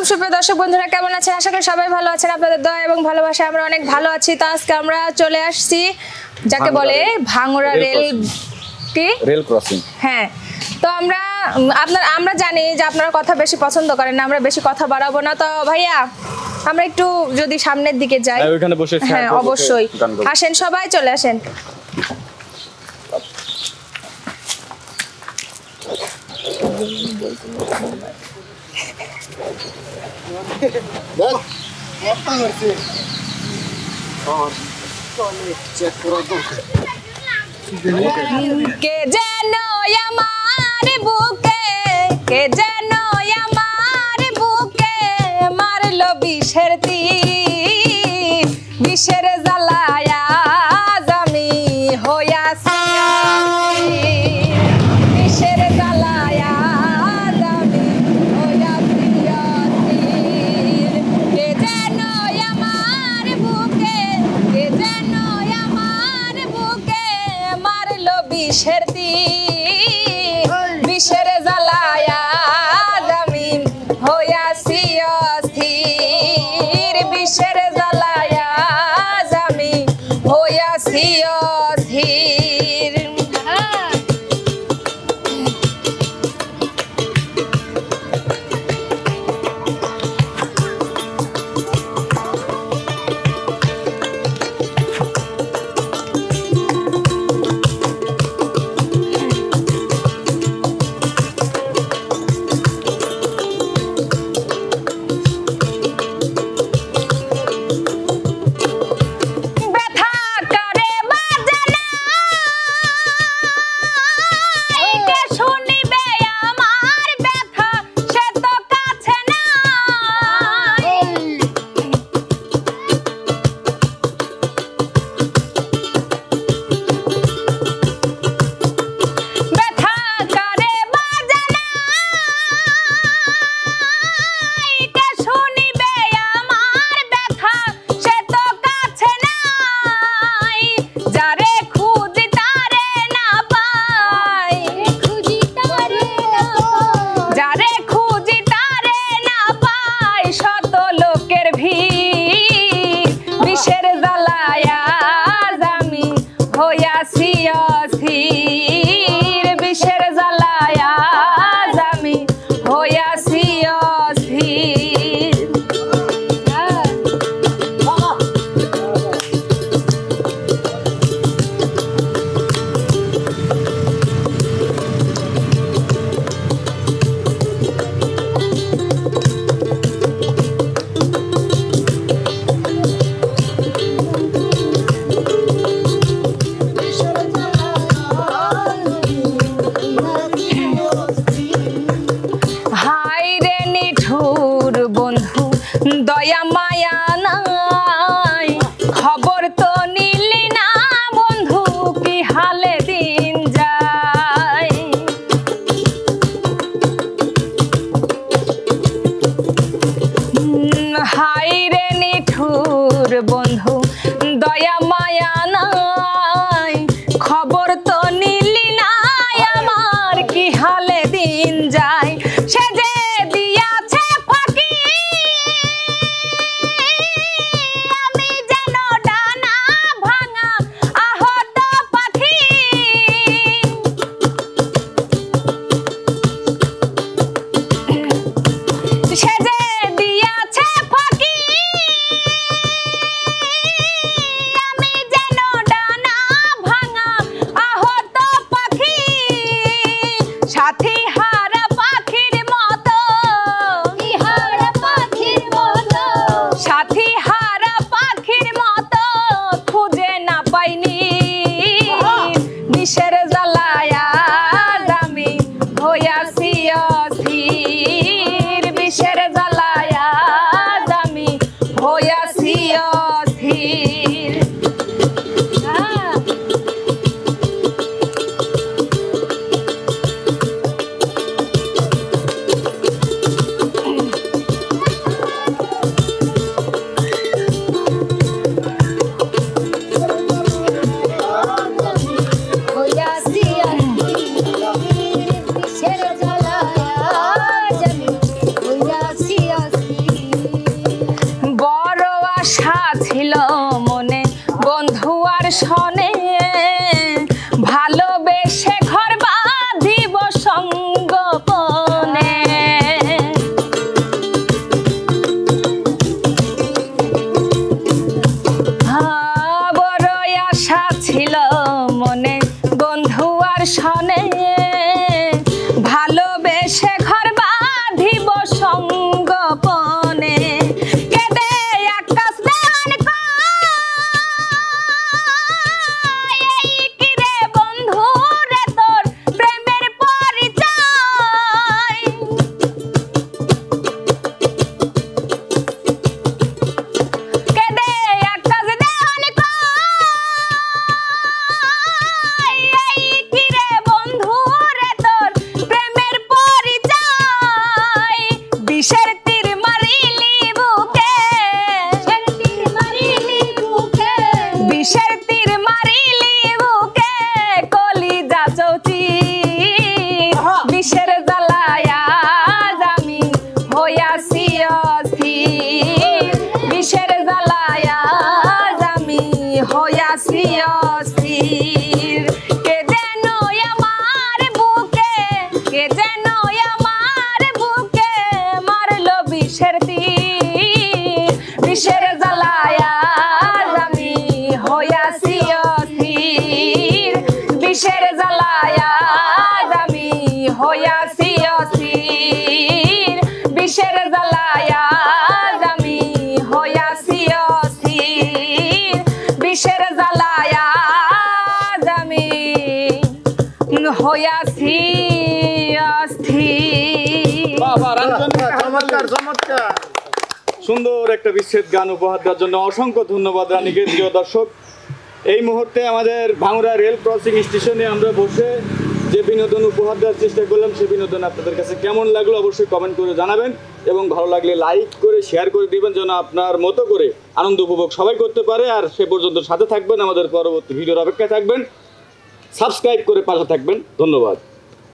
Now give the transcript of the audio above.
সুপ্রিয় দর্শক বন্ধুরা, কেমন আছেন? আশা করি সবাই ভালো আছেন। আপনাদের দয়া এবং ভালোবাসায় আমরা অনেক ভালো আছি। তো আজকে আমরা চলে আসছি যাকে বলে ভাঙড়া রেল ক্রসিং। হ্যাঁ, তো আমরা জানি যে আপনারা কথা বেশি পছন্দ করেন না, আমরা বেশি কথা বাড়াবো না। তো ভাইয়া আমরা একটু যদি সামনের দিকে যাই। হ্যাঁ অবশ্যই, আসেন সবাই চলে আসেন। কে যেন আমার বুকে, কে যেন আমার বুকে মারলো বিষের তীর, বিষের জ্বালায় আজ আমি হইয়াছি, বিষের জ্বালায় আজ আমি হইয়াছি অস্থির। কে যেন আমার বুকে, কে যেন আমার বুকে মারলো বিষের তীর, বিষের জ্বালায় আজ আমি হইয়াছি অস্থির, বিষের জ্বালায় আজ আমি হইয়াছি অস্থির। দয়া মায়া নাই, খবর তো নিলি না বন্ধু, কি হালে দিন যায়। হাই রে নিঠুর বন্ধু, দয়া মায়া নাই, খবর তো নিলি না আমার, কি হালে দিন যায়। সে যে দিয়াছে ফাঁকি আমি যেন ডানা ভাঙা আহত পাখি, সে যে দিয়াছে ফাঁকি আশা ছিল মনে বন্ধু আর শনে ভালোবেসে ঘর বাঁধিব সঙ্গোপনে বড় আশা ছিল মনে বন্ধু আর শনে ভালোবেসে ঘর বাঁধিব সঙ্গোপনে কেঁদে আকাশ দেওয়ান এই কি রে বন্ধু রে তোর প্রেমের পরিচয় কেঁদে আকাশ দেওয়ান এই কি রে বন্ধু রে তোর প্রেমের পরিচয় বিষের তীর মারিলি বুকে বিষের তীর মারিলি বুকে কলিজা চৌচি বিষের জ্বালায় আজ আমি হইয়াছি অস্থির বিষের জ্বালায় আজ আমি হইয়াছি অস্থির কে যেন আমার বুকে কে যেন আমার বুকে মারলো বিষের তীর বিষের জ্বালায় আজ আমি হইয়াছি অস্থির বিষের জ্বালায় আজ আমি হইয়াছি অস্থির বিষের জ্বালায় আজ আমি হইয়াছি অস্থির বিষের জ্বালায় আজ আমি হইয়াছি অস্থির। বাবা চমৎকার চমৎকার সুন্দর একটা বিচ্ছেদ গান উপহার দেওয়ার জন্য অসংখ্য ধন্যবাদ রানীকে। প্রিয় দর্শক, এই মুহূর্তে আমাদের ভাঙড়া রেল ক্রসিং স্টেশনে আমরা বসে যে বিনোদন উপহার দেওয়ার চেষ্টা করলাম সেই বিনোদন আপনাদের কাছে কেমন লাগলো অবশ্যই কমেন্ট করে জানাবেন এবং ভালো লাগলে লাইক করে শেয়ার করে দিবেন যেন আপনার মতো করে আনন্দ উপভোগ সবাই করতে পারে। আর সে পর্যন্ত সাথে থাকবেন, আমাদের পরবর্তী ভিডিওর অপেক্ষায় থাকবেন, সাবস্ক্রাইব করে পাশে থাকবেন। ধন্যবাদ।